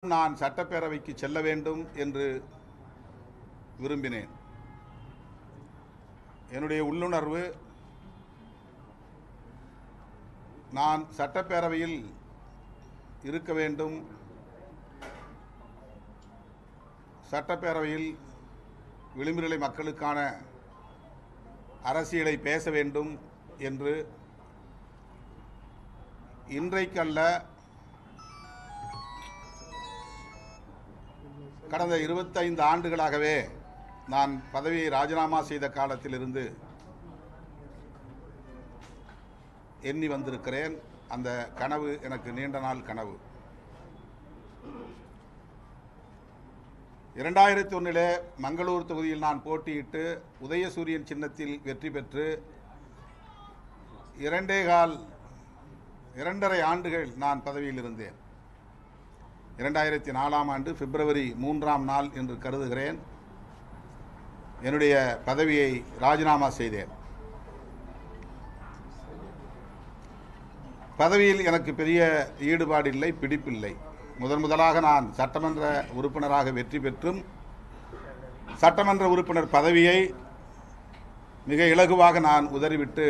நான் சட்டப்பேரவைக்கு செல்ல வேண்டும் என்று விரும்பினேன். என்னுடைய உள்ளுணர்வு, நான் சட்டப்பேரவையில் இருக்க வேண்டும், சட்டப்பேரவையில் விளிம்புநிலை மக்களுக்கான அரசியலை பேச வேண்டும் என்று இன்றைக்கல்ல, கடந்த 25 ஆண்டுகளாகவே நான் பதவியை ராஜினாமா செய்த காலத்திலிருந்து எண்ணி வந்திருக்கிறேன். அந்த கனவு எனக்கு நீண்ட நாள் கனவு. 2001 மங்களூர் தொகுதியில் நான் போட்டியிட்டு உதயசூரியன் சின்னத்தில் வெற்றி பெற்று 2.5 ஆண்டுகள் நான் பதவியில் இருந்தேன். 2004 ஆண்டு பிப்ரவரி 3ஆம் நாள் என்று கருதுகிறேன், என்னுடைய பதவியை ராஜினாமா செய்தேன். பதவியில் எனக்கு பெரிய ஈடுபாடு இல்லை, பிடிப்பில்லை. முதலாக நான் சட்டமன்ற உறுப்பினராக வெற்றி பெற்றும் சட்டமன்ற உறுப்பினர் பதவியை மிக இலகுவாக நான் உதறிவிட்டு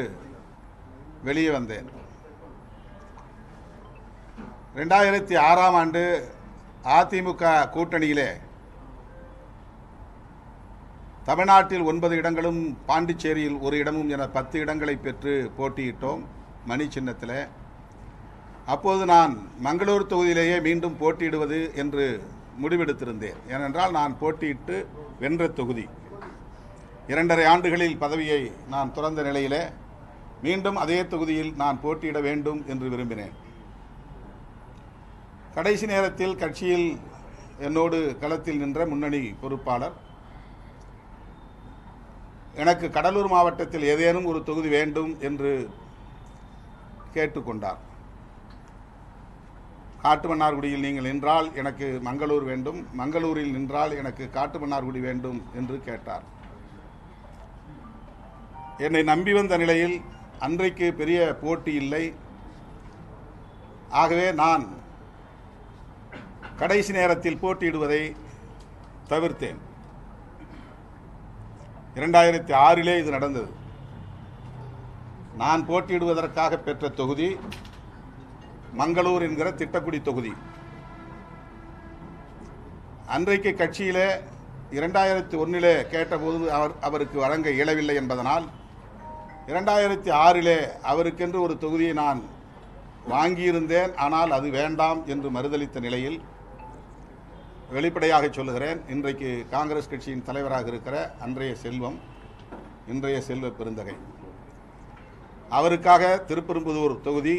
வெளியே வந்தேன். 2006ஆம் ஆண்டு அதிமுக கூட்டணியிலே தமிழ்நாட்டில் 9 இடங்களும், பாண்டிச்சேரியில் 1 இடமும் என 10 இடங்களை பெற்று போட்டியிட்டோம் மணி சின்னத்தில். அப்போது நான் மங்களூர் தொகுதியிலேயே மீண்டும் போட்டியிடுவது என்று முடிவெடுத்திருந்தேன். ஏனென்றால் நான் போட்டியிட்டு வென்ற தொகுதி. 2.5 ஆண்டுகளில் பதவியை நான் துறந்த நிலையிலே மீண்டும் அதே தொகுதியில் நான் போட்டியிட வேண்டும் என்று விரும்பினேன். கடைசி நேரத்தில் கட்சியில் என்னோடு களத்தில் நின்ற முன்னணி பொறுப்பாளர் எனக்கு கடலூர் மாவட்டத்தில் ஏதேனும் ஒரு தொகுதி வேண்டும் என்று கேட்டுக்கொண்டார். காட்டுமன்னார்குடியில் நீங்கள் நின்றால் எனக்கு மங்களூர் வேண்டும், மங்களூரில் நின்றால் எனக்கு காட்டுமன்னார்குடி வேண்டும் என்று கேட்டார். என்னை நம்பி வந்த நிலையில் அன்றைக்கு பெரிய போட்டி இல்லை. ஆகவே நான் கடைசி நேரத்தில் போட்டியிடுவதை தவிர்த்தேன். 2006 இது நடந்தது. நான் போட்டியிடுவதற்காக பெற்ற தொகுதி மங்களூர் என்கிற திட்டக்குடி தொகுதி. அன்றைக்கு கட்சியிலே 2001 கேட்டபோது அவருக்கு வழங்க இயலவில்லை என்பதனால் 2006 அவருக்கென்று ஒரு தொகுதியை நான் வாங்கியிருந்தேன். ஆனால் அது வேண்டாம் என்று மறுதளித்த நிலையில், வெளிப்படையாக சொல்லுகிறேன், இன்றைக்கு காங்கிரஸ் கட்சியின் தலைவராக இருக்கிற அன்றைய செல்வம், இன்றைய செல்வ பெருந்தகை, அவருக்காக திருப்பெரும்புதூர் தொகுதி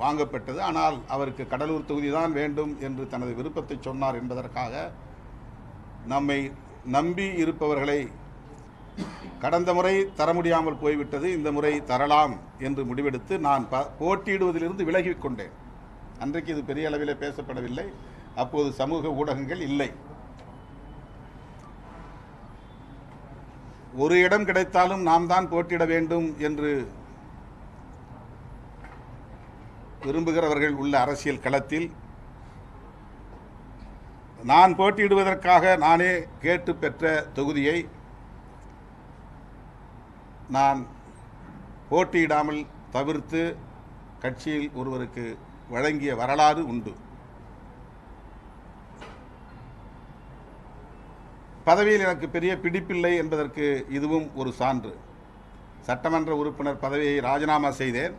வாங்கப்பட்டது. ஆனால் அவருக்கு கடலூர் தொகுதி தான் வேண்டும் என்று தனது விருப்பத்தை சொன்னார் என்பதற்காக நம்மை நம்பி இருப்பவர்களை கடந்த முறை தர முடியாமல் போய்விட்டது, இந்த முறை தரலாம் என்று முடிவெடுத்து நான் போட்டியிடுவதிலிருந்து விலகிக் கொண்டேன். அன்றைக்கு இது பெரிய அளவில் பேசப்படவில்லை. அப்போது சமூக ஊடகங்கள் இல்லை. ஒரு இடம் கிடைத்தாலும் நாம் தான் போட்டியிட வேண்டும் என்று விரும்புகிறவர்கள் உள்ள அரசியல் களத்தில் நான் போட்டியிடுவதற்காக நானே கேட்டு பெற்ற தொகுதியை நான் போட்டியிடாமல் தவிர்த்து கட்சியில் ஒருவருக்கு வழங்கிய வரலாறு உண்டு. பதவியில் எனக்கு பெரிய பிடிப்பில்லை என்பதற்கு இதுவும் ஒரு சான்று. சட்டமன்ற உறுப்பினர் பதவியை ராஜினாமா செய்தேன்.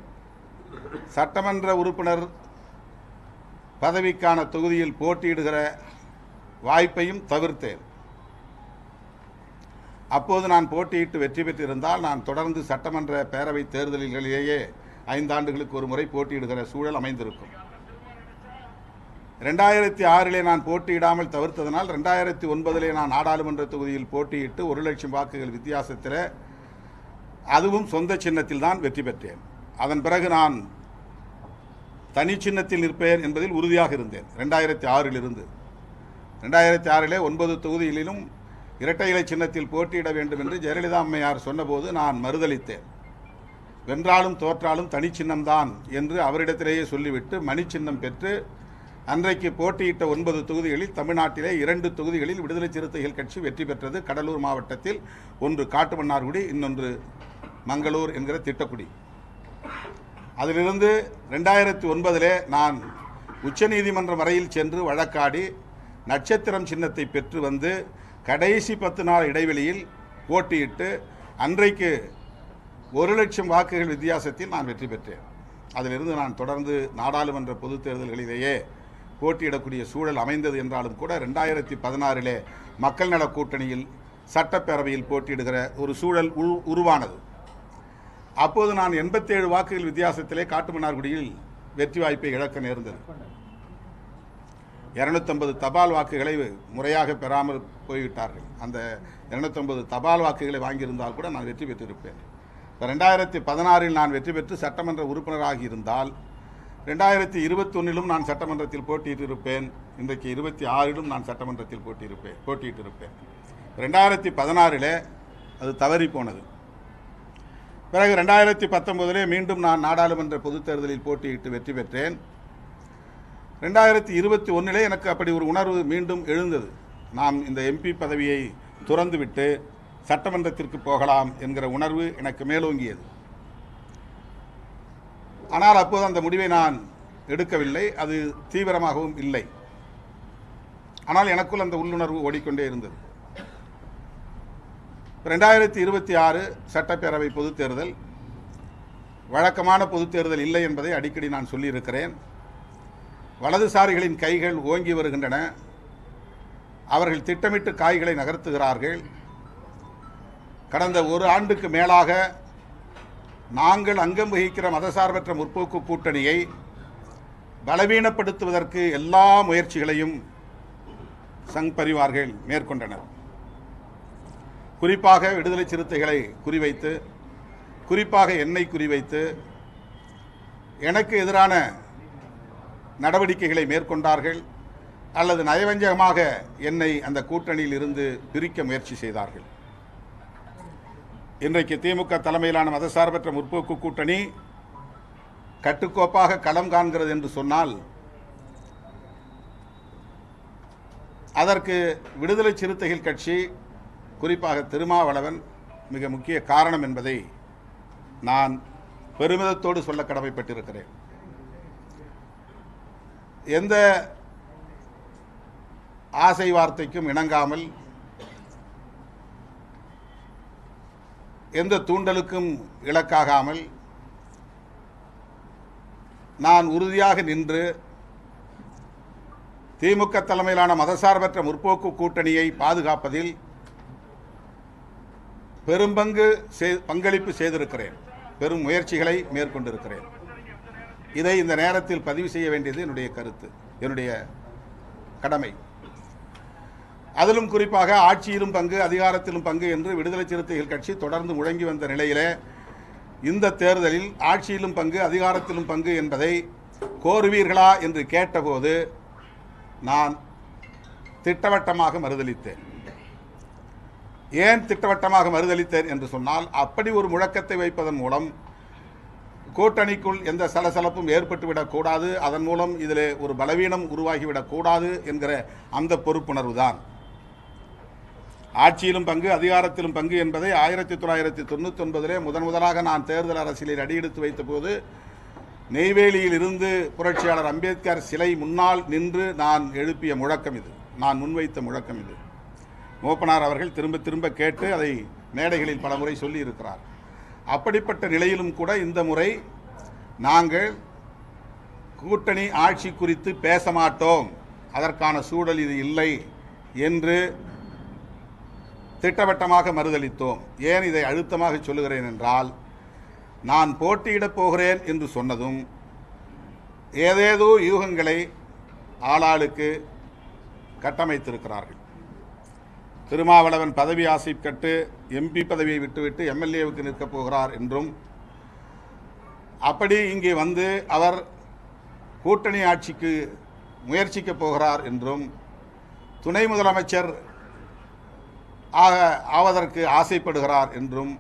சட்டமன்ற உறுப்பினர் பதவிக்கான தொகுதியில் போட்டியிடுகிற வாய்ப்பையும் தவிர்த்தேன். அப்போது நான் போட்டியிட்டு வெற்றி பெற்றிருந்தால் நான் தொடர்ந்து சட்டமன்ற பேரவை தேர்தல்களிலேயே 5 ஆண்டுகளுக்கு ஒரு முறை போட்டியிடுகிற சூழல் அமைந்திருக்கும். 2006 நான் போட்டியிடாமல் தவிர்த்ததனால் 2009 நான் நாடாளுமன்ற தொகுதியில் போட்டியிட்டு 1 லட்சம் வாக்குகள் வித்தியாசத்தில், அதுவும் சொந்த சின்னத்தில் தான் வெற்றி பெற்றேன். அதன் பிறகு நான் தனி சின்னத்தில் நிற்பேன் என்பதில் உறுதியாக இருந்தேன். 2006 இருந்து 2006 9 தொகுதிகளிலும் இரட்டை இலை சின்னத்தில் போட்டியிட வேண்டும் என்று ஜெயலலிதா அம்மையார் சொன்னபோது நான் மறுதளித்தேன். வென்றாலும் தோற்றாலும் தனி சின்னம்தான் என்று அவரிடத்திலேயே சொல்லிவிட்டு மணி சின்னம் பெற்று அன்றைக்கு போட்டியிட்ட 9 தொகுதிகளில் தமிழ்நாட்டிலே 2 தொகுதிகளில் விடுதலை சிறுத்தைகள் கட்சி வெற்றி பெற்றது. கடலூர் மாவட்டத்தில் ஒன்று காட்டுமன்னார்குடி, இன்னொன்று மங்களூர் என்கிற திட்டக்குடி. அதிலிருந்து 2009 நான் உச்சநீதிமன்றம் வரையில் சென்று வழக்காடி நட்சத்திரம் சின்னத்தை பெற்று வந்து கடைசி 10 நாள் இடைவெளியில் போட்டியிட்டு அன்றைக்கு 1,00,000 வாக்குகள் வித்தியாசத்தில் நான் வெற்றி பெற்றேன். அதிலிருந்து நான் தொடர்ந்து நாடாளுமன்ற பொதுத் தேர்தல்களிலேயே போட்டியிடக்கூடிய சூழல் அமைந்தது என்றாலும் கூட 2016 மக்கள் நல கூட்டணியில் சட்டப்பேரவையில் போட்டியிடுகிற ஒரு சூழல் உருவானது. அப்போது நான் 87 வாக்குகள் வித்தியாசத்திலே காட்டுமன்னார்குடியில் வெற்றி வாய்ப்பை இழக்க நேர்ந்தது. 250 தபால் வாக்குகளை முறையாக பெறாமல் போய்விட்டார்கள். அந்த 250 தபால் வாக்குகளை வாங்கியிருந்தால் கூட நான் வெற்றி பெற்றிருப்பேன். 2016 நான் வெற்றி பெற்று சட்டமன்ற உறுப்பினராகி இருந்தால் 2021 நான் சட்டமன்றத்தில் போட்டியிட்டிருப்பேன். இன்றைக்கு 26 நான் சட்டமன்றத்தில் போட்டியிட்டிருப்பேன். 2016 அது தவறி போனது. பிறகு 2019 மீண்டும் நான் நாடாளுமன்ற பொதுத் தேர்தலில் போட்டியிட்டு வெற்றி பெற்றேன். 2021 எனக்கு அப்படி ஒரு உணர்வு மீண்டும் எழுந்தது. நாம் இந்த எம்பி பதவியை துறந்துவிட்டு சட்டமன்றத்திற்கு போகலாம் என்கிற உணர்வு எனக்கு மேலோங்கியது. ஆனால் அப்போது அந்த முடிவை நான் எடுக்கவில்லை, அது தீவிரமாகவும் இல்லை. ஆனால் எனக்குள் அந்த உள்ளுணர்வு ஓடிக்கொண்டே இருந்தது. 2026 சட்டப்பேரவை பொதுத் தேர்தல் வழக்கமான பொதுத் தேர்தல் இல்லை என்பதை அடிக்கடி நான் சொல்லியிருக்கிறேன். வலதுசாரிகளின் கைகள் ஓங்கி வருகின்றன. அவர்கள் திட்டமிட்டு காய்களை நகர்த்துகிறார்கள். கடந்த ஒரு ஆண்டுக்கு மேலாக நாங்கள் அங்கம் வகிக்கிற மதசார்பற்ற முற்போக்கு கூட்டணியை பலவீனப்படுத்துவதற்கு எல்லா முயற்சிகளையும் சங் பரிவார்கள் மேற்கொண்டனர். குறிப்பாக விடுதலை சிறுத்தைகளை குறிவைத்து, குறிப்பாக என்னை குறிவைத்து எனக்கு எதிரான நடவடிக்கைகளை மேற்கொண்டார்கள். அல்லது நயவஞ்சகமாக என்னை அந்த கூட்டணியில் இருந்து பிரிக்க முயற்சி செய்தார்கள். இன்றைக்கு திமுக தலைமையிலான மதசார்பற்ற முற்போக்கு கூட்டணி கட்டுக்கோப்பாக களம் காண்கிறது என்று சொன்னால் அதற்கு விடுதலை சிறுத்தைகள் கட்சி, குறிப்பாக திருமாவளவன் மிக முக்கிய காரணம் என்பதை நான் பெருமிதத்தோடு சொல்ல கடமைப்பட்டிருக்கிறேன். எந்த ஆசை வார்த்தைக்கும் இணங்காமல், எந்த தூண்டலுக்கும் இலக்காகாமல் நான் உறுதியாக நின்று திமுக தலைமையிலான மதசார்பற்ற முற்போக்கு கூட்டணியை பாதுகாப்பதில் பங்களிப்பு செய்திருக்கிறேன். பெரும் முயற்சிகளை மேற்கொண்டிருக்கிறேன். இதை இந்த நேரத்தில் பதிவு செய்ய வேண்டியது என்னுடைய கருத்து, என்னுடைய கடமை. அதிலும் குறிப்பாக ஆட்சியிலும் பங்கு, அதிகாரத்திலும் பங்கு என்று விடுதலை சிறுத்தைகள் கட்சி தொடர்ந்து முழங்கி வந்த நிலையிலே இந்த தேர்தலில் ஆட்சியிலும் பங்கு, அதிகாரத்திலும் பங்கு என்பதை கோருவீர்களா என்று கேட்டபோது நான் திட்டவட்டமாக மறுதளித்தேன். ஏன் திட்டவட்டமாக மறுதளித்தேன் என்று சொன்னால், அப்படி ஒரு முழக்கத்தை வைப்பதன் மூலம் கூட்டணிக்குள் எந்த சலசலப்பும் ஏற்பட்டுவிடக்கூடாது, அதன் மூலம் இதில் ஒரு பலவீனம் உருவாகிவிடக்கூடாது என்கிற அந்த பொறுப்புணர்வு தான். ஆட்சியிலும் பங்கு, அதிகாரத்திலும் பங்கு என்பதை 1999 முதலாக நான் தேர்தல் அரசியலில் அடியெடுத்து வைத்த போது நெய்வேலியில் இருந்து புரட்சியாளர் அம்பேத்கர் சிலை முன்னால் நின்று நான் எழுப்பிய முழக்கம் இது, நான் முன்வைத்த முழக்கம் இது. மூப்பனார் அவர்கள் திரும்ப திரும்ப கேட்டு அதை மேடைகளில் பல முறை சொல்லி இருக்கிறார். அப்படிப்பட்ட நிலையிலும் கூட இந்த முறை நாங்கள் கூட்டணி ஆட்சி குறித்து பேச மாட்டோம், அதற்கான சூழல் இது இல்லை என்று திட்டவட்டமாக மறுதளித்தோம். ஏன் இதை அழுத்தமாக சொல்லுகிறேன் என்றால், நான் போட்டியிடப் போகிறேன் என்று சொன்னதும் ஏதேதோ யூகங்களை ஆளாளுக்கு கட்டமைத்திருக்கிறார்கள். திருமாவளவன் பதவி ஆசை கட்டு எம்பி பதவியை விட்டுவிட்டு எம்எல்ஏவுக்கு நிற்கப் போகிறார் என்றும், அப்படி இங்கே வந்து அவர் கூட்டணி ஆட்சிக்கு முயற்சிக்கப் போகிறார் என்றும், துணை முதலமைச்சர் ஆவதற்கு ஆசைப்படுகிறார் என்றும்,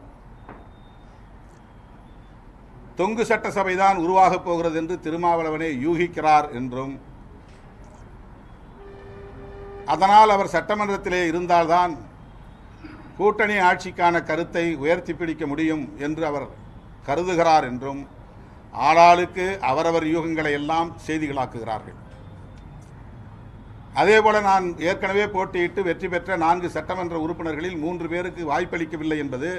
தொங்கு சட்டசபை தான் உருவாகப் போகிறது என்று திருமாவளவனே யூகிக்கிறார் என்றும், அதனால் அவர் சட்டமன்றத்திலே இருந்தால்தான் கூட்டணி ஆட்சிக்கான கருத்தை உயர்த்தி பிடிக்க முடியும் என்று அவர் கருதுகிறார் என்றும் ஆளாளுக்கு அவரவர் யூகங்களை எல்லாம் செய்திகளாக்குகிறார்கள். அதேபோல நான் ஏற்கனவே போட்டியிட்டு வெற்றி பெற்ற 4 சட்டமன்ற உறுப்பினர்களில் 3 பேருக்கு வாய்ப்பளிக்கவில்லை என்பது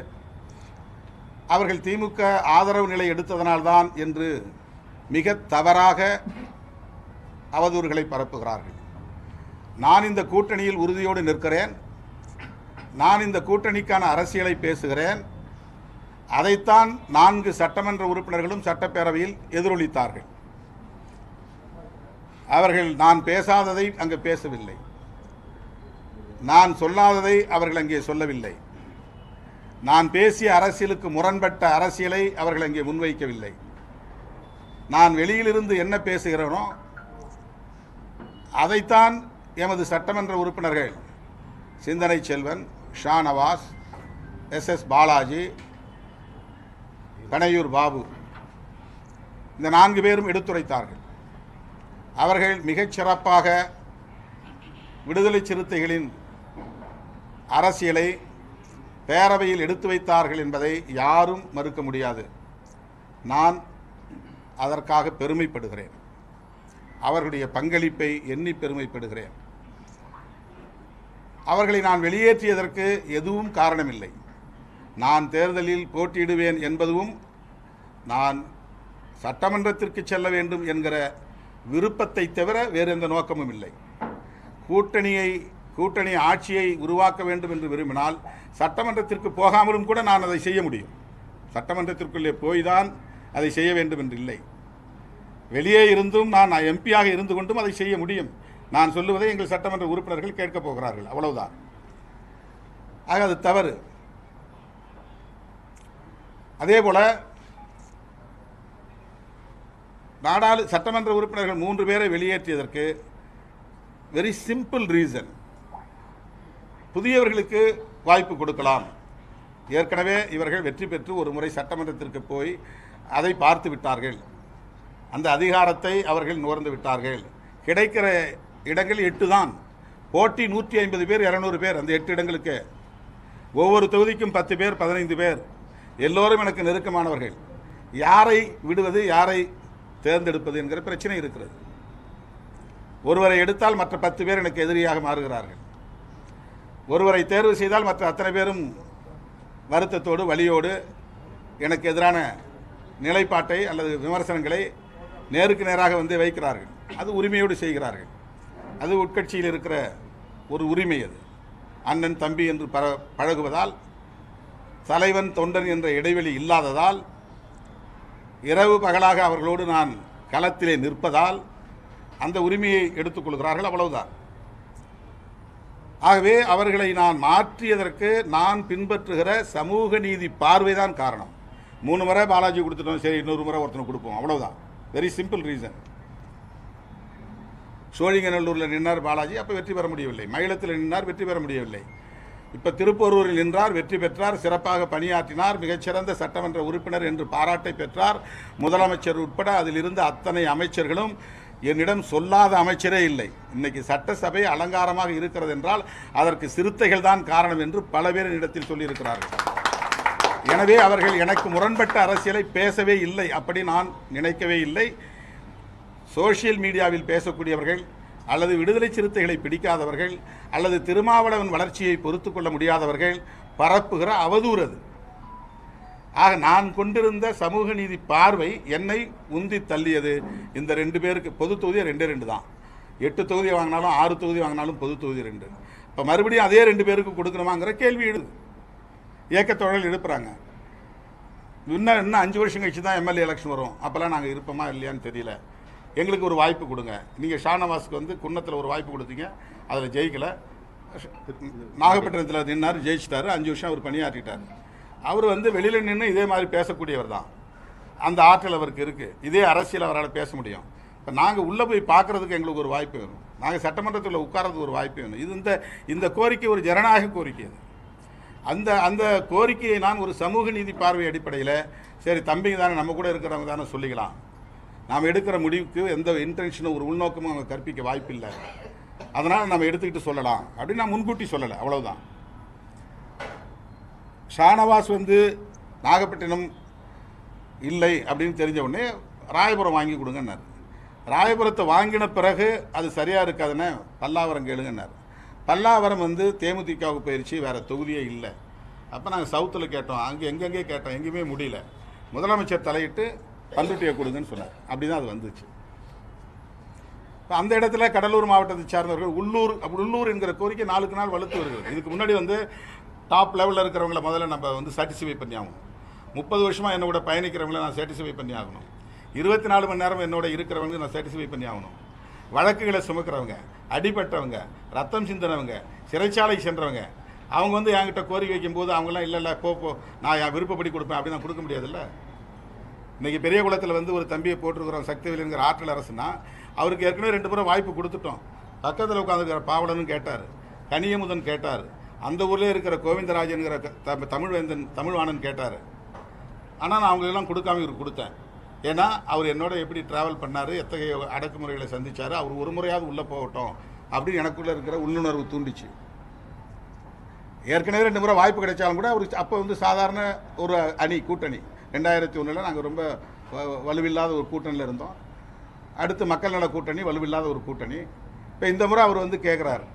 அவர்கள் திமுக ஆதரவு நிலை எடுத்ததனால்தான் என்று மிக தவறாக அவதூறுகளை பரப்புகிறார்கள். நான் இந்த கூட்டணியில் உறுதியோடு நிற்கிறேன். நான் இந்த கூட்டணிக்கான அரசியலை பேசுகிறேன். அதைத்தான் 4 சட்டமன்ற உறுப்பினர்களும் சட்டப்பேரவையில் எதிரொலித்தார்கள். அவர்கள் நான் பேசாததை அங்கு பேசவில்லை, நான் சொல்லாததை அவர்கள் அங்கே சொல்லவில்லை, நான் பேசிய அரசியலுக்கு முரண்பட்ட அரசியலை அவர்கள் அங்கே முன்வைக்கவில்லை. நான் வெளியிலிருந்து என்ன பேசுகிறேனோ அதைத்தான் எமது சட்டமன்ற உறுப்பினர்கள் சிந்தனை செல்வன், ஷாநவாஸ், எஸ் பாலாஜி, கணையூர் பாபு இந்த 4 பேரும் எடுத்துரைத்தார்கள். அவர்கள் மிகச் சிறப்பாக விடுதலை சிறுத்தைகளின் அரசியலை பேரவையில் எடுத்து வைத்தார்கள் என்பதை யாரும் மறுக்க முடியாது. நான் அதற்காக பெருமைப்படுகிறேன். அவர்களுடைய பங்களிப்பை எண்ணி பெருமைப்படுகிறேன். அவர்களை நான் வெளியேற்றியதற்கு எதுவும் காரணமில்லை. நான் தேர்தலில் போட்டியிடுவேன் என்பதும் நான் சட்டமன்றத்திற்கு செல்ல வேண்டும் என்கிற விருப்பத்தை தவிர வேறு எந்த நோக்கமும் இல்லை. கூட்டணி ஆட்சியை உருவாக்க வேண்டும் என்று விரும்பினால் சட்டமன்றத்திற்கு போகாமலும் கூட நான் அதை செய்ய முடியும். சட்டமன்றத்திற்குள்ளே போய்தான் அதை செய்ய வேண்டும் என்று இல்லை. வெளியே இருந்தும் நான் எம்பியாக இருந்து கொண்டும் அதை செய்ய முடியும். நான் சொல்லுவதை எங்கள் சட்டமன்ற உறுப்பினர்கள் கேட்கப் போகிறார்கள், அவ்வளவுதான். ஆக அது தவறு. அதேபோல சட்டமன்ற உறுப்பினர்கள் 3 பேரை வெளியேற்றியதற்கு வெரி சிம்பிள் ரீசன். புதியவர்களுக்கு வாய்ப்பு கொடுக்கலாம். ஏற்கனவே இவர்கள் வெற்றி பெற்று ஒரு முறை சட்டமன்றத்திற்கு போய் அதை பார்த்து விட்டார்கள். அந்த அதிகாரத்தை அவர்கள் நுகர்ந்து விட்டார்கள். கிடைக்கிற இடங்கள் 8 தான். போட்டி 150 பேர், 200 பேர். அந்த 8 இடங்களுக்கு ஒவ்வொரு தொகுதிக்கும் 10 பேர், 15 பேர். எல்லோரும் எனக்கு நெருக்கமானவர்கள். யாரை விடுவது, யாரை தேர்ந்தெடுப்பது என்கிற பிரச்சனை இருக்கிறது. ஒருவரை எடுத்தால் மற்ற 10 பேர் எனக்கு எதிரியாக மாறுகிறார்கள். ஒருவரை தேர்வு செய்தால் மற்ற அத்தனை பேரும் வருத்தத்தோடு வலியோடு எனக்கு எதிரான நிலைப்பாட்டை அல்லது விமர்சனங்களை நேருக்கு நேராக வந்து வைக்கிறார்கள். அது உரிமையோடு செய்கிறார்கள். அது உட்கட்சியில் இருக்கிற ஒரு உரிமை. அது அண்ணன் தம்பி என்று பழகுவதால், தலைவன் தொண்டன் என்ற இடைவெளி இல்லாததால், இரவு பகலாக அவர்களோடு நான் களத்திலே நிற்பதால் அந்த உரிமையை எடுத்துக்கொள்கிறார்கள், அவ்வளவுதான். ஆகவே அவர்களை நான் மாற்றியதற்கு நான் பின்பற்றுகிற சமூக நீதி பார்வைதான் காரணம். 3 முறை பாலாஜி கொடுத்துட்டோம், சரி இன்னொரு முறை ஒருத்தனை கொடுப்போம், அவ்வளவுதான். Very simple reason. சோழிங்கநல்லூரில் நின்றார் பாலாஜி, அப்போ வெற்றி பெற முடியவில்லை. மயிலத்தில் நின்றார், வெற்றி பெற முடியவில்லை. இப்போ திருப்பூரூரில் நின்றார், வெற்றி பெற்றார், சிறப்பாக பணியாற்றினார், மிகச்சிறந்த சட்டமன்ற உறுப்பினர் என்று பாராட்டை பெற்றார். முதலமைச்சர் உட்பட அதில் இருந்த அத்தனை அமைச்சர்களும், என்னிடம் சொல்லாத அமைச்சரே இல்லை. இன்னைக்கு சட்டசபை அலங்காரமாக இருக்கிறது என்றால் அதற்கு சிறுத்தைகள் தான் காரணம் என்று பல பேர் என்னிடத்தில் சொல்லியிருக்கிறார்கள். எனவே அவர்கள் எனக்கு முரண்பட்ட அரசியலை பேசவே இல்லை, அப்படி நான் நினைக்கவே இல்லை. சோசியல் மீடியாவில் பேசக்கூடியவர்கள் அல்லது விடுதலை சிறுத்தைகளை பிடிக்காதவர்கள் அல்லது திருமாவளவன் வளர்ச்சியை பொறுத்து கொள்ள முடியாதவர்கள் பரப்புகிற அவதூறு அது. ஆக நான் கொண்டிருந்த சமூக நீதி பார்வை என்னை உந்தி தள்ளியது. இந்த 2 பேருக்கு பொது தொகுதி 2 தான். 8 தொகுதி வாங்கினாலும் 6 தொகுதி வாங்கினாலும் பொது தொகுதி 2. இப்போ மறுபடியும் அதே 2 பேருக்கு கொடுக்கணுமாங்கிற கேள்வி எழுது. இயக்கத்தொழில் எழுப்புறாங்க. இன்னும் 5 வருஷம் கழிச்சு தான் எம்எல்ஏ எலெக்ஷன் வரும். அப்போல்லாம் நாங்கள் இருப்போமா இல்லையான்னு தெரியல. எங்களுக்கு ஒரு வாய்ப்பு கொடுங்க. நீங்கள் ஷாநவாஸுக்கு வந்து குன்னத்தில் ஒரு வாய்ப்பு கொடுத்தீங்க, அதில் ஜெயிக்கலை. நாகப்பட்டினத்தில் நின்னார், ஜெயிச்சிட்டாரு. 5 வருஷம் அவர் பணியாற்றிட்டார். அவர் வந்து வெளியில் நின்று இதே மாதிரி பேசக்கூடியவர் தான். அந்த ஆற்றல் அவருக்கு இருக்குது. இதே அரசியல் அவரால் பேச முடியும். இப்போ நாங்கள் உள்ளே போய் பார்க்குறதுக்கு எங்களுக்கு ஒரு வாய்ப்பு வேணும். நாங்கள் சட்டமன்றத்தில் உட்கார்றதுக்கு ஒரு வாய்ப்பு வேணும். இது இந்த கோரிக்கை ஒரு ஜனநாயக கோரிக்கை. அது அந்த கோரிக்கையை நான் ஒரு சமூக நீதி பார்வை அடிப்படையில், சரி தம்பிங்க தானே, நம்ம கூட இருக்கிறவங்க தானே சொல்லிக்கலாம். நாம் எடுக்கிற முடிவுக்கு எந்த இன்டென்ஷனும் ஒரு உள்நோக்கமும் அவங்க கற்பிக்க வாய்ப்பில்லை. அதனால் நம்ம எடுத்துக்கிட்டு சொல்லலாம் அப்படின்னு நான் முன்கூட்டி சொல்லலை, அவ்வளவுதான். ஷானவாஸ் வந்து நாகப்பட்டினம் இல்லை அப்படின்னு தெரிஞ்ச உடனே ராயபுரம் வாங்கி கொடுங்கன்னார். ராயபுரத்தை வாங்கின பிறகு அது சரியாக இருக்காதுன்னு பல்லாவரம் கேளுங்கன்னார். பல்லாவரம் வந்து தேமுதிகவுக்கு போயிடுச்சு, வேறு தொகுதியே இல்லை. அப்போ நாங்கள் சவுத்தில் கேட்டோம், அங்கே எங்கெங்கே கேட்டோம், எங்கேயுமே முடியல. முதலமைச்சர் தலையிட்டு பண்ருட்டியை கொடுங்கன்னு சொன்னார். அப்படி தான் அது வந்துச்சு. இப்போ அந்த இடத்துல கடலூர் மாவட்டத்தை சார்ந்தவர்கள் உள்ளூர் என்கிற கோரிக்கை நாளுக்கு நாள் வலுத்து வருகிறது. இதுக்கு முன்னாடி வந்து டாப் லெவலில் இருக்கிறவங்கள முதல்ல நம்ம வந்து சாட்டிஸ்ஃபை பண்ணி ஆகணும். 30 வருஷமாக என்னோட பயணிக்கிறவங்கள நான் சாட்டிஸ்ஃபை பண்ணி ஆகணும். 24 மணி நேரம் என்னோட இருக்கிறவங்க நான் சாட்டிஸ்ஃபை பண்ணி ஆகணும். வழக்குகளை சுமக்கிறவங்க, அடிபட்டவங்க, ரத்தம் சிந்தினவங்க, சிறைச்சாலை சென்றவங்க, அவங்க வந்து என்கிட்ட கோரிக்கை வைக்கும்போது அவங்களாம் இல்லை போ நான் என் விருப்பப்படி கொடுப்பேன் அப்படி நான் கொடுக்க முடியாதுல்ல. இன்றைக்கி பெரிய குளத்தில் வந்து ஒரு தம்பியை போட்டிருக்கிறோம் சக்திவேலுங்கிற ஆற்றல் அரசுனா, அவருக்கு ஏற்கனவே 2 முறை வாய்ப்பு கொடுத்துட்டோம். பக்கத்தில் உட்காந்துருக்கிற பாவலனும் கேட்டார், கனியமுதன் கேட்டார், அந்த ஊர்லேயே இருக்கிற கோவிந்தராஜனுங்கிற தமிழ்வாணன் கேட்டார். ஆனால் நான் அவங்களெல்லாம் கொடுக்காம இவருக்கு கொடுத்தேன். ஏன்னா அவர் என்னோட எப்படி ட்ராவல் பண்ணார், எத்தகைய அடக்குமுறைகளை சந்தித்தார், அவர் ஒரு முறையாவது உள்ளே போகட்டும் அப்படின்னு எனக்குள்ளே இருக்கிற உள்ளுணர்வு தூண்டிச்சு. ஏற்கனவே 2 முறை வாய்ப்பு கிடைச்சாலும் கூட அவருக்கு அப்போ வந்து சாதாரண ஒரு கூட்டணி 2001 நாங்கள் ரொம்ப வலுவில்லாத ஒரு கூட்டணியில் இருந்தோம். அடுத்து மக்கள் நல கூட்டணி, வலுவில்லாத ஒரு கூட்டணி. இப்போ இந்த முறை அவர் வந்து கேட்குறாரு.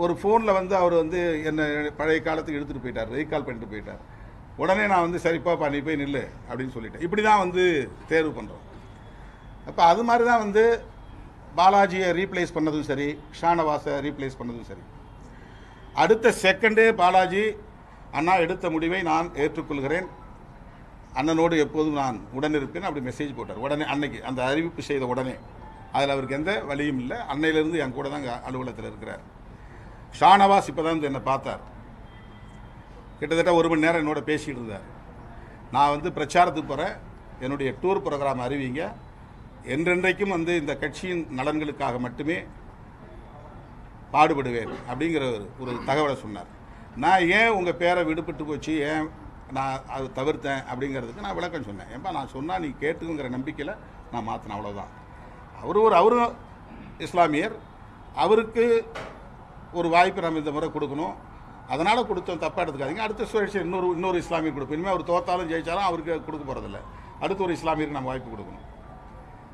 ஒரு ஃபோனில் வந்து அவர் வந்து என்னை பழைய காலத்துக்கு எடுத்துகிட்டு போயிட்டார், ரீகால் பண்ணிட்டு போயிட்டார். உடனே நான் வந்து சரிப்பாப்பா நீ போய் நில்லு அப்படின்னு சொல்லிட்டேன். இப்படி தான் வந்து தேர்வு பண்ணுறோம். அப்போ அது மாதிரி தான் வந்து பாலாஜியை ரீப்ளேஸ் பண்ணதும் சரி, ஷானவாஸை ரீப்ளேஸ் பண்ணதும் சரி. அடுத்த செகண்டே பாலாஜி அண்ணா எடுத்த முடிவை நான் ஏற்றுக்கொள்கிறேன், அண்ணனோடு எப்போதும் நான் உடனிருப்பேன் அப்படி மெசேஜ் போட்டார். உடனே அன்னைக்கு அந்த அறிவிப்பு செய்த உடனே அதில் அவருக்கு எந்த வழியும் இல்லை. அன்னையிலேருந்து என் கூட தான் அலுவலகத்தில் இருக்கிறார். ஷானவாஸ் இப்போ தான் வந்து என்னை பார்த்தார். கிட்டத்தட்ட 1 மணி நேரம் என்னோட பேசிகிட்டு இருந்தார். நான் வந்து பிரச்சாரத்துக்கு போகிறேன், என்னுடைய டூர் ப்ரோக்ராம் அறிவிங்க, என்றென்றைக்கும் வந்து இந்த கட்சியின் நலன்களுக்காக மட்டுமே பாடுபடுவேன் அப்படிங்கிற ஒரு தகவலை சொன்னார். நான் ஏன் உங்கள் பேரை விடுபட்டு போச்சு, ஏன் நான் அது தவிர்த்தேன் அப்படிங்கிறதுக்கு நான் விளக்கம் சொன்னேன். ஏன்பா நான் சொன்னால் நீ கேட்டுங்கிற நம்பிக்கையில் நான் மாற்றினேன், அவ்வளோதான். அவரும் இஸ்லாமியர், அவருக்கு ஒரு வாய்ப்பு நம்ம இந்த முறை கொடுக்கணும், அதனால் கொடுத்தோம், தப்பாக எடுத்துக்காதீங்க. அடுத்த சுழற்சி இன்னொரு இஸ்லாமியர் கொடுப்போம். இனிமேல் அவர் தோத்தாலும் ஜெயித்தாலும் அவருக்கு கொடுக்க போகிறதில்ல, அடுத்த ஒரு இஸ்லாமியருக்கு நம்ம வாய்ப்பு கொடுக்கணும்.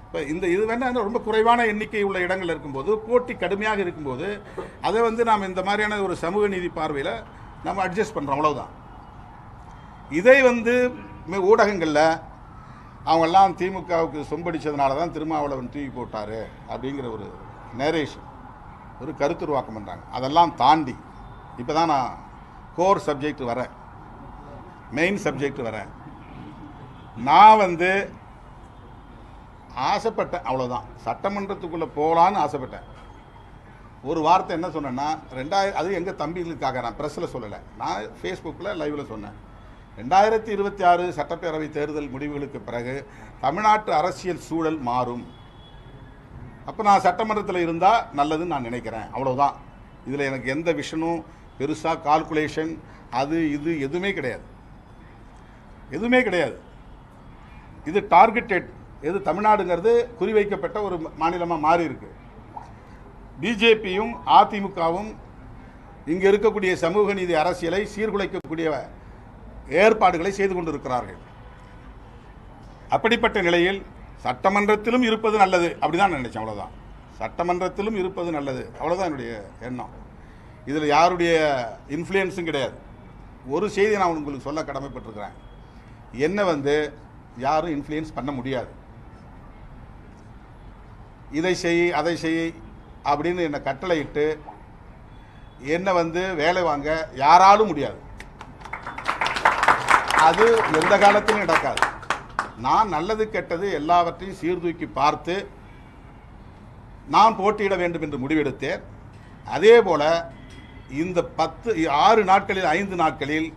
இப்போ இது வேணால் ரொம்ப குறைவான எண்ணிக்கை உள்ள இடங்கள் இருக்கும்போது, போட்டி கடுமையாக இருக்கும்போது, அதை வந்து நாம் இந்த மாதிரியான ஒரு சமூக நீதி பார்வையில் நம்ம அட்ஜஸ்ட் பண்ணுறோம், அவ்வளோதான். இதை வந்து ஊடகங்களில் அவங்கெல்லாம் திமுகவுக்கு சொம்படித்ததுனால தான் திருமாவளவன் தூக்கி போட்டார் அப்படிங்கிற ஒரு நேரேஷன், ஒரு கருத்துருவாக்கம் பண்ணுறாங்க. அதெல்லாம் தாண்டி இப்போ தான் நான் கோர் சப்ஜெக்ட் வரேன், மெயின் சப்ஜெக்ட் வரேன். நான் வந்து ஆசைப்பட்டேன், அவ்வளோதான். சட்டமன்றத்துக்குள்ளே போகலான்னு ஆசைப்பட்டேன். ஒரு வார்த்தை என்ன சொன்னேன்னா, அது எங்கள் தம்பிகளுக்காக, நான் ப்ரெஸ்ஸில் சொல்லலை, நான் ஃபேஸ்புக்கில் லைவில் சொன்னேன். 2026 சட்டப்பேரவை தேர்தல் முடிவுகளுக்கு பிறகு தமிழ்நாட்டு அரசியல் சூழல் மாறும். அப்போ நான் சட்டமன்றத்தில் இருந்தால் நல்லதுன்னு நான் நினைக்கிறேன், அவ்வளோதான். இதில் எனக்கு எந்த விஷனும் பெருசாக கால்குலேஷன் அது இது எதுவுமே கிடையாது, எதுவுமே கிடையாது. இது டார்கெட்டட், எது தமிழ்நாடுங்கிறது குறிவைக்கப்பட்ட ஒரு மாநிலமாக மாறி இருக்கு. பிஜேபியும் அதிமுகவும் இங்கே இருக்கக்கூடிய சமூக நீதி அரசியலை சீர்குலைக்கக்கூடிய ஏற்பாடுகளை செய்து கொண்டிருக்கிறார்கள். அப்படிப்பட்ட நிலையில் சட்டமன்றத்திலும் இருப்பது நல்லது அப்படிதான் நான் நினைச்சேன், அவ்வளோதான். சட்டமன்றத்திலும் இருப்பது நல்லது, அவ்வளோதான் என்னுடைய எண்ணம். இதில் யாருடைய இன்ஃப்ளூயன்ஸும் கிடையாது. ஒரு செய்தி நான் உங்களுக்கு சொல்ல கடமைப்பட்டிருக்கிறேன், என்னை வந்து யாரும் இன்ஃப்ளூயன்ஸ் பண்ண முடியாது. இதை செய் அதை செய் அப்படின்னு என்னை கட்டளையிட்டு என்னை வந்து வேலை வாங்க யாராலும் முடியாது. அது எந்த காலத்திலும் நடக்காது. நான் நல்லது கெட்டது எல்லாவற்றையும் சீர்தூக்கி பார்த்து நான் போட்டியிட வேண்டும் என்று முடிவெடுத்தேன். அதே போல் இந்த 6 நாட்களில் 5 நாட்களில்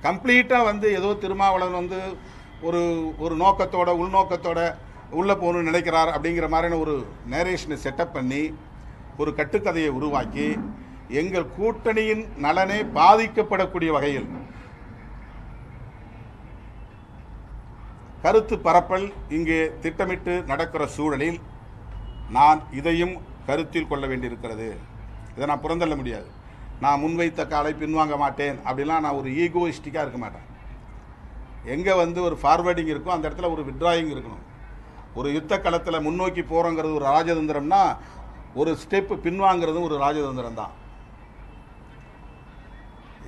கம்ப்ளீட்டாக வந்து ஏதோ திருமாவளவன் வந்து ஒரு நோக்கத்தோட உள்நோக்கத்தோட உள்ளே போகணும்னு நினைக்கிறார் அப்படிங்கிற மாதிரியான ஒரு நேரேஷனை செட்டப் பண்ணி ஒரு கட்டுக்கதையை உருவாக்கி எங்கள் கூட்டணியின் நலனே பாதிக்கப்படக்கூடிய வகையில் கருத்து பரப்பல் இங்கே திட்டமிட்டு நடக்கிற சூழலில் நான் இதையும் கருத்தில் கொள்ள வேண்டியிருக்கிறது. இதை நான் புறந்தள்ள முடியாது. நான் முன்வைத்த காலை பின்வாங்க மாட்டேன் அப்படிலாம் நான் ஒரு ஈகோயிஸ்டிக்காக இருக்க மாட்டேன். எங்கே ஒரு ஃபார்வேர்டிங் இருக்கும் அந்த இடத்துல ஒரு விட்ராயிங் இருக்கணும். ஒரு யுத்த களத்தில் முன்னோக்கி போகிறோங்கிறது ஒரு ராஜதந்திரம்னா ஒரு ஸ்டெப்பு பின்வாங்கிறதும் ஒரு ராஜதந்திரம் தான்.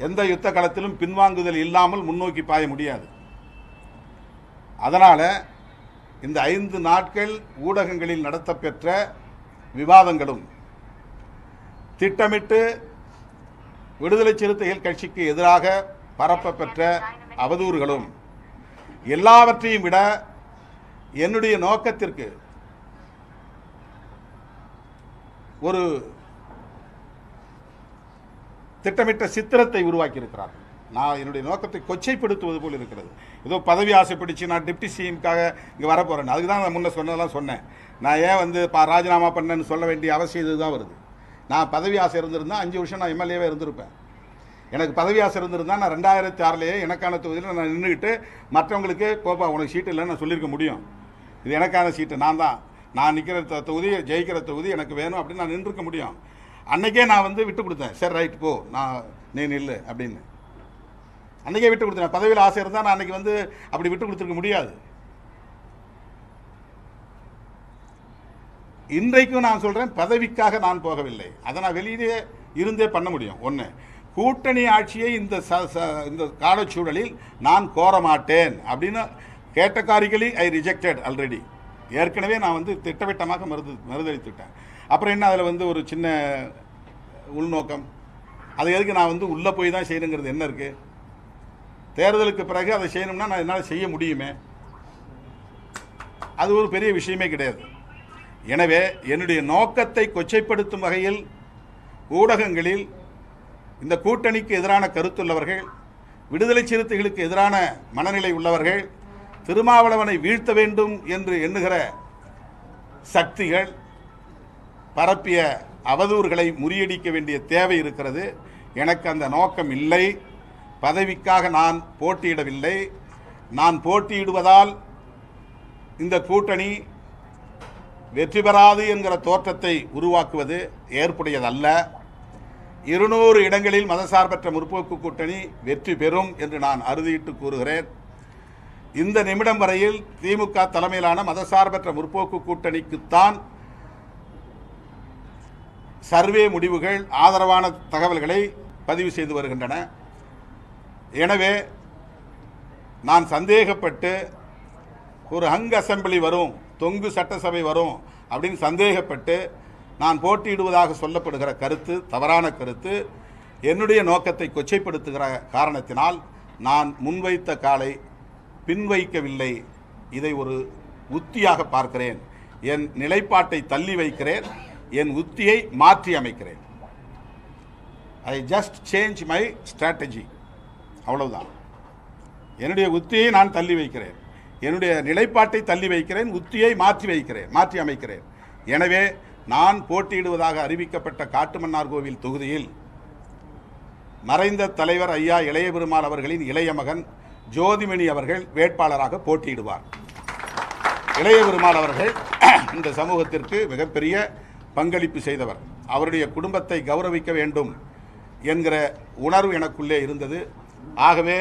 எந்த யுத்த களத்திலும் பின்வாங்குதல் இல்லாமல் முன்னோக்கி பாய முடியாது. அதனால் இந்த 5 நாட்கள் ஊடகங்களில் நடத்தப்பெற்ற விவாதங்களும் திட்டமிட்டு விடுதலை சிறுத்தைகள் கட்சிக்கு எதிராக பரப்பப்பெற்ற அவதூறுகளும் எல்லாவற்றையும் விட என்னுடைய நோக்கத்திற்கு ஒரு திட்டமிட்ட சித்திரத்தை உருவாக்கி இருக்கிறார். நான் என்னுடைய நோக்கத்தை கொச்சைப்படுத்துவது போல் இருக்கிறது. ஏதோ பதவி ஆசைப்பிடிச்சு நான் டிப்டி சிஎம்காக இங்கே வரப்போகிறேன். அதுக்கு தான் நான் முன்ன சொன்னதெல்லாம் சொன்னேன். நான் ஏன் ராஜினாமா பண்ணேன்னு சொல்ல வேண்டிய அவசியம் இதுதான் வருது. நான் பதவி ஆசை இருந்திருந்தால் 5 வருஷம் நான் எம்எல்ஏவே இருந்திருப்பேன். எனக்கு பதவி ஆசை இருந்திருந்தால் நான் 2006 எனக்கான தொகுதியில் நான் நின்றுக்கிட்டு மற்றவங்களுக்கு போப்பா உனக்கு சீட்டு இல்லைன்னு நான் சொல்லியிருக்க முடியும். இது எனக்கான சீட்டு, நான் நிற்கிற தொகுதி ஜெயிக்கிற தொகுதி எனக்கு வேணும் அப்படின்னு நான் நின்றுருக்க முடியும். அன்றைக்கே நான் விட்டு கொடுத்தேன். சரி ரைட் போ, நீ நில்லு அப்படின்னு அன்றைக்கே விட்டு கொடுத்தேன். பதவியில் ஆசை இருந்தால் நான் அன்றைக்கி அப்படி விட்டு கொடுத்துருக்க முடியாது. இன்றைக்கும் நான் சொல்கிறேன், பதவிக்காக நான் போகவில்லை. அதை நான் வெளியே இருந்தே பண்ண முடியும். ஒன்று, கூட்டணி ஆட்சியை இந்த காலச்சூழலில் நான் கோர மாட்டேன் அப்படின்னு கேட்டகாரிக்கலி ஐ ரிஜெக்டட் ஆல்ரெடி. ஏற்கனவே நான் திட்டவட்டமாக மறுதளித்துட்டேன். அப்புறம் என்ன அதில் ஒரு சின்ன உள்நோக்கம்? அதை எதுக்கு நான் உள்ளே போய் தான் செய்யணுங்கிறது என்ன இருக்குது? தேர்தலுக்கு பிறகு அதை செய்யணும்னா நான் என்னால் செய்ய முடியுமே. அது ஒரு பெரிய விஷயமே கிடையாது. எனவே என்னுடைய நோக்கத்தை கொச்சைப்படுத்தும் வகையில் ஊடகங்களில் இந்த கூட்டணிக்கு எதிரான கருத்துள்ளவர்கள், விடுதலை சிறுத்தைகளுக்கு எதிரான மனநிலை உள்ளவர்கள், திருமாவளவனை வீழ்த்த வேண்டும் என்று எண்ணுகிற சக்திகள் பரப்பிய அவதூறுகளை முறியடிக்க வேண்டிய தேவை இருக்கிறது. எனக்கு அந்த நோக்கம் இல்லை. பதவிக்காக நான் போட்டியிடவில்லை. நான் போட்டியிடுவதால் இந்த கூட்டணி வெற்றி பெறாது என்கிற தோற்றத்தை உருவாக்குவது ஏற்புடையதல்ல. 200 இடங்களில் மதசார்பற்ற முற்போக்கு கூட்டணி வெற்றி பெறும் என்று நான் அறுதியிட்டு கூறுகிறேன். இந்த நிமிடம் வரையில் திமுக தலைமையிலான மதசார்பற்ற முற்போக்கு கூட்டணிக்குத்தான் சர்வே முடிவுகள் ஆதரவான தகவல்களை பதிவு செய்து வருகின்றன. எனவே நான் சந்தேகப்பட்டு ஒரு ஹங் அசெம்பிளி வரும், தொங்கு சட்டசபை வரும் அப்படின்னு சந்தேகப்பட்டு நான் போட்டியிடுவதாக சொல்லப்படுகிற கருத்து தவறான கருத்து. என்னுடைய நோக்கத்தை கொச்சைப்படுத்துகிற காரணத்தினால் நான் முன்வைத்த காலை பின்வைக்கவில்லை. இதை ஒரு உத்தியாக பார்க்கிறேன். என் நிலைப்பாட்டை தள்ளி வைக்கிறேன். என் உத்தியை மாற்றி அமைக்கிறேன். I just change my strategy, அவ்வளவுதான். என்னுடைய உத்தியை நான் தள்ளி வைக்கிறேன். என்னுடைய நிலைப்பாட்டை தள்ளி வைக்கிறேன். உத்தியை மாற்றி அமைக்கிறேன். எனவே நான் போட்டியிடுவதாக அறிவிக்கப்பட்ட காட்டுமன்னார்கோவில் தொகுதியில் மறைந்த தலைவர் ஐயா இளைய பெருமாள் அவர்களின் இளைய மகன் ஜோதிமணி அவர்கள் வேட்பாளராக போட்டியிடுவார். இளைய பெருமாள் அவர்கள் இந்த சமூகத்திற்கு மிகப்பெரிய பங்களிப்பு செய்தவர். அவருடைய குடும்பத்தை கௌரவிக்க வேண்டும் என்கிற உணர்வு எனக்குள்ளே இருந்தது. ஆகவே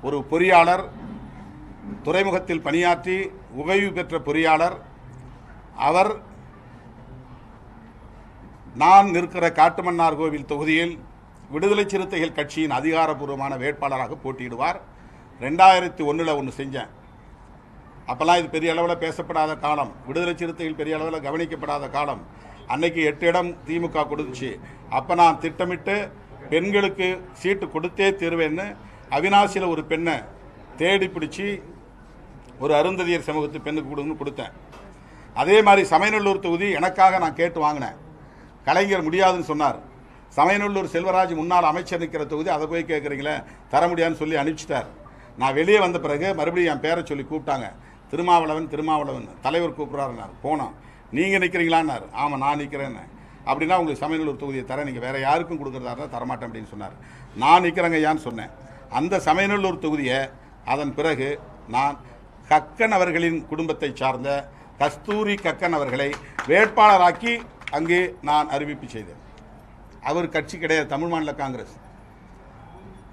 ஒரு பொறியாளர், துறைமுகத்தில் பணியாற்றி ஓய்வு பெற்ற பொறியாளர், அவர் நான் நிற்கிற காட்டுமன்னார்கோவில் தொகுதியில் விடுதலை சிறுத்தைகள் கட்சியின் அதிகாரப்பூர்வமான வேட்பாளராக போட்டியிடுவார். 2001 ஒன்று செஞ்சேன். அப்போல்லாம் இது பெரிய அளவில் பேசப்படாத காலம், விடுதலை சிறுத்தைகள் பெரிய அளவில் கவனிக்கப்படாத காலம். அன்னைக்கு 8 இடம் திமுக கொடுத்துச்சு. அப்போ நான் திட்டமிட்டு பெண்களுக்கு சீட்டு கொடுத்தே தீர்வேன்னு அவினாசியில் ஒரு பெண்ணை தேடி பிடிச்சி ஒரு அருந்ததியர் சமூகத்து பெண்ணுக்கு கொடுத்தேன். அதே மாதிரி சமயநல்லூர் தொகுதி எனக்காக நான் கேட்டு வாங்கினேன். கலைஞர் முடியாதுன்னு சொன்னார். சமயநல்லூர் செல்வராஜ் முன்னாள் அமைச்சர் நிற்கிற தொகுதி, அதை போய் கேட்குறீங்களே, தர முடியாதுன்னு சொல்லி அனுப்பிச்சிட்டார். நான் வெளியே வந்த பிறகு மறுபடியும் என் பேரை சொல்லி கூப்பிட்டாங்க. திருமாவளவன் தலைவர் கூப்பிட்றாருன்னார். போனோம். நீங்கள் நிற்கிறீங்களான்னார். ஆமாம் நான் நிற்கிறேன்னு. அப்படின்னா உங்களுக்கு சமயநல்லூர் தொகுதியை தர, நீங்கள் வேறு யாருக்கும் கொடுக்குறதா இருந்தால் தரமாட்டேன் அப்படின்னு சொன்னார். நான் நிற்கிறேங்க ஐயான்னு சொன்னேன். அந்த சமயநல்லூர் தொகுதியை அதன் பிறகு நான் கக்கன் அவர்களின் குடும்பத்தை சார்ந்த கஸ்தூரி கக்கன் அவர்களை வேட்பாளராக்கி அங்கே நான் அறிவிப்பு செய்தேன். அவர் கட்சி கிடையாது, தமிழ் மாநில காங்கிரஸ்.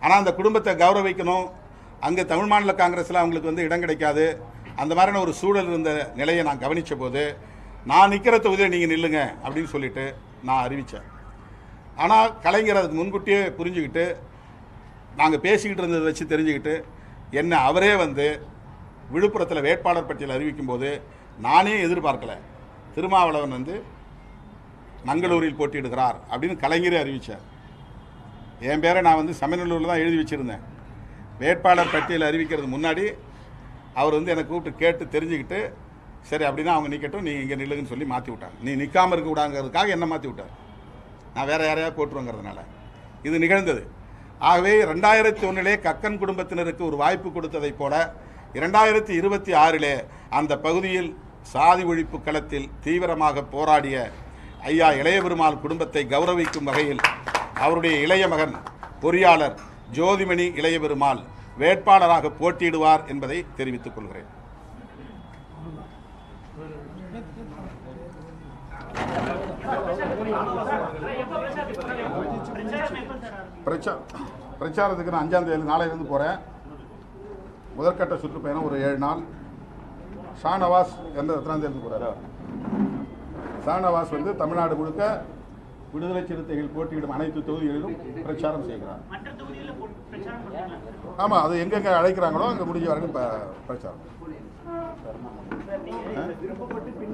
ஆனால் அந்த குடும்பத்தை கௌரவிக்கணும், அங்கே தமிழ் மாநில காங்கிரஸில் அவங்களுக்கு வந்து இடம் கிடைக்காது, அந்த மாதிரியான ஒரு சூழல் இருந்த நிலையை நான் கவனித்த போது நான் நிற்கிற தொகுதியை நீங்கள் நில்லுங்க அப்படின்னு சொல்லிட்டு நான் அறிவித்தேன். ஆனால் கலைஞர் அதுக்கு முன்கூட்டியே புரிஞ்சுக்கிட்டு நாங்கள் பேசிக்கிட்டு இருந்ததை வச்சு தெரிஞ்சுக்கிட்டு என்னை அவரே வந்து விழுப்புரத்தில் வேட்பாளர் பட்டியல் அறிவிக்கும் போது நானே எதிர்பார்க்கலை, திருமாவளவன் வந்து மங்களூரில் போட்டியிடுகிறார் அப்படின்னு கலைஞரே அறிவித்தார். என் பேரை நான் வந்து சமநல்லூரில் தான் எழுதி வச்சுருந்தேன். வேட்பாளர் பட்டியல் அறிவிக்கிறது முன்னாடி அவர் வந்து என்னை கூப்பிட்டு கேட்டு தெரிஞ்சுக்கிட்டு சரி அப்படின்னா அவங்க நிற்கட்டும், நீ இங்கே நில்லுங்கன்னு சொல்லி மாற்றி விட்டாங்க. நீ நிற்காமல் இருக்க விடாங்கிறதுக்காக என்னை மாற்றி விட்டார். நான் வேறு யாரையா போட்டுருங்கிறதுனால இது நிகழ்ந்தது. ஆகவே 2001 கக்கன் குடும்பத்தினருக்கு ஒரு வாய்ப்பு கொடுத்ததைப் போல 2026 அந்த பகுதியில் சாதி ஒழிப்பு களத்தில் தீவிரமாக போராடிய ஐயா இளைய பெருமாள் குடும்பத்தை கௌரவிக்கும் வகையில் அவருடைய இளைய மகன் பொறியாளர் ஜோதிமணி இளைய பெருமாள் வேட்பாளராக போட்டியிடுவார் என்பதை தெரிவித்துக் கொள்கிறேன். பிரச்சாரத்துக்கு நான் 5ஆம் தேதி நாளையிலிருந்து போகிறேன். முதற்கட்ட சுற்றுப்பயணம் ஒரு 7 நாள். ஷானவாஸ் எத்தனாம் தேதி போகிறாரா? ஷானவாஸ் வந்து தமிழ்நாடு முழுக்க விடுதலை சிறுத்தைகள் போட்டியிடும் அனைத்து தொகுதிகளிலும் பிரச்சாரம் செய்கிறார். ஆமாம், அது எங்கெங்கே அழைக்கிறாங்களோ அங்கே முடிஞ்ச வரைக்கும் பிரச்சாரம்.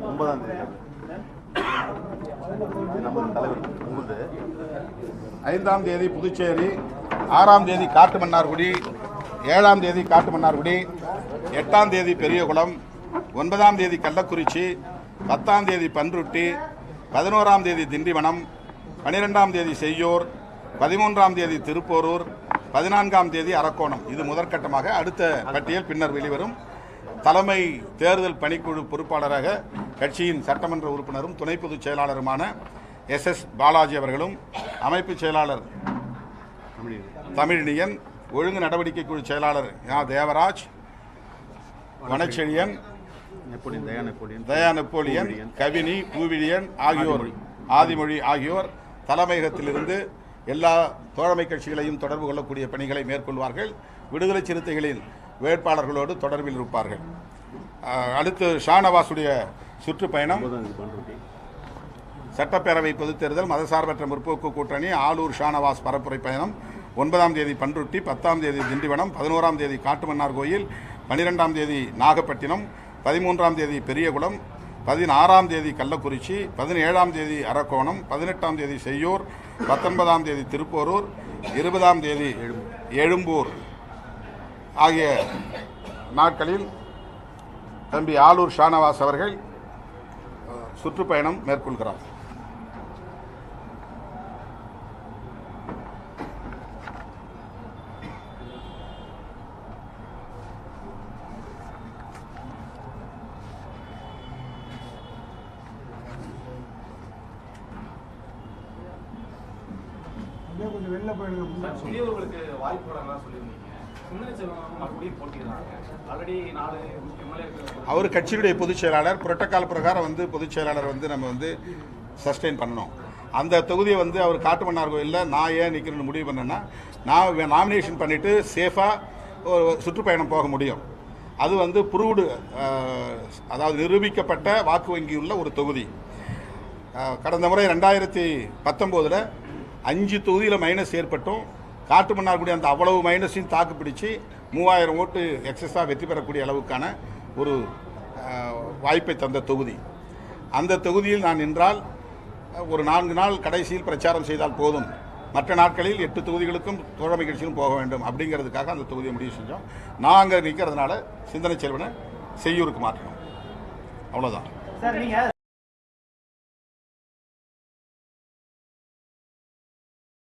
9ஆம் தேதி 5ஆம் தேதி புதுச்சேரி, 6ஆம் தேதி காட்டுமன்னார்குடி, 7ஆம் தேதி காட்டுமன்னார்குடி, 8ஆம் தேதி பெரியகுளம், 9ஆம் தேதி கள்ளக்குறிச்சி, 10ஆம் தேதி பன்ருட்டி, 11ஆம் தேதி திண்டிவனம், 12ஆம் தேதி செய்யூர், 13ஆம் தேதி திருப்போரூர், 14ஆம் தேதி அரக்கோணம். இது முதற்கட்டமாக. அடுத்த பட்டியல் பின்னர் வெளிவரும். தலைமை தேர்தல் பணிக்குழு பொறுப்பாளராக கட்சியின் சட்டமன்ற உறுப்பினரும் துணை பொதுச் செயலாளருமான SS பாலாஜி அவர்களும், அமைப்பு செயலாளர் தமிழினியன், ஒழுங்கு நடவடிக்கை குழு செயலாளர் தேவராஜ், வனச்செழியன், தயா நெப்போலியன், கவினி, பூவிலியன் ஆகியோர், ஆதிமொழி ஆகியோர் தலைமையகத்திலிருந்து எல்லா தோழமை கட்சிகளையும் தொடர்பு கொள்ளக்கூடிய பணிகளை மேற்கொள்வார்கள். விடுதலை சிறுத்தைகளின் வேட்பாளர்களோடு தொடர்பில் இருப்பார்கள். அடுத்து ஷானவாசுடைய சுற்றுப்பயணம் சட்டப்பேரவை பொதுத் தேர்தல், மதசார்பற்ற முற்போக்கு கூட்டணி, ஆலூர் ஷானவாஸ் பரப்புரை பயணம். 9ஆம் தேதி பன்ருட்டி, 10ஆம் தேதி திண்டிவனம், 11ஆம் தேதி காட்டுமன்னார் கோயில், 12ஆம் தேதி நாகப்பட்டினம், 13ஆம் தேதி பெரியகுளம், 16ஆம் தேதி கள்ளக்குறிச்சி, 17ஆம் தேதி அரக்கோணம், 18ஆம் தேதி செய்யூர், 19ஆம் தேதி திருப்போரூர், 20ஆம் தேதி எழும்பூர் ஆகிய நாட்களில் தம்பி ஆலூர் ஷானவாஸ் அவர்கள் சுற்றுப்பயணம் மேற்கொள்கிறார். அவர் கட்சியுடைய பொதுச் செயலாளர். புரோட்டோகால் பிரகாரம் வந்து பொதுச் செயலாளர் வந்து நம்ம வந்து சஸ்டெயின் பண்ணணும். அந்த தொகுதியை வந்து அவர் காட்டுமன்னார் கோயிலில் நான் ஏன் நிற்கிறேன்னு முடிவு பண்ணேன்னா, நான் நாமினேஷன் பண்ணிவிட்டு சேஃபாக ஒரு சுற்றுப்பயணம் போக முடியும். அது வந்து ப்ரூவ்டு, அதாவது நிரூபிக்கப்பட்ட வாக்கு வங்கி உள்ள ஒரு தொகுதி. கடந்த முறை 2019 5 தொகுதியில் மைனஸ் ஏற்பட்டும் காட்டுமன்னார்குடி அந்த அவ்வளவு மைனஸையும் தாக்கு பிடிச்சி 3000 ஓட்டு எக்ஸஸாக வெற்றி பெறக்கூடிய அளவுக்கான ஒரு வாய்ப்பை தந்த தொகுதி. அந்த தொகுதியில் நான் நின்றால் ஒரு 4 நாள் கடைசியில் பிரச்சாரம் செய்தால் போதும், மற்ற நாட்களில் 8 தொகுதிகளுக்கும் தோழமை கட்சியிலும் போக வேண்டும் அப்படிங்கிறதுக்காக அந்த தொகுதியை முடிவு செஞ்சோம். நான் அங்கே நிற்கிறதுனால சிந்தனை செல்வனை செய்யூருக்கு மாற்றணும், அவ்வளோதான்.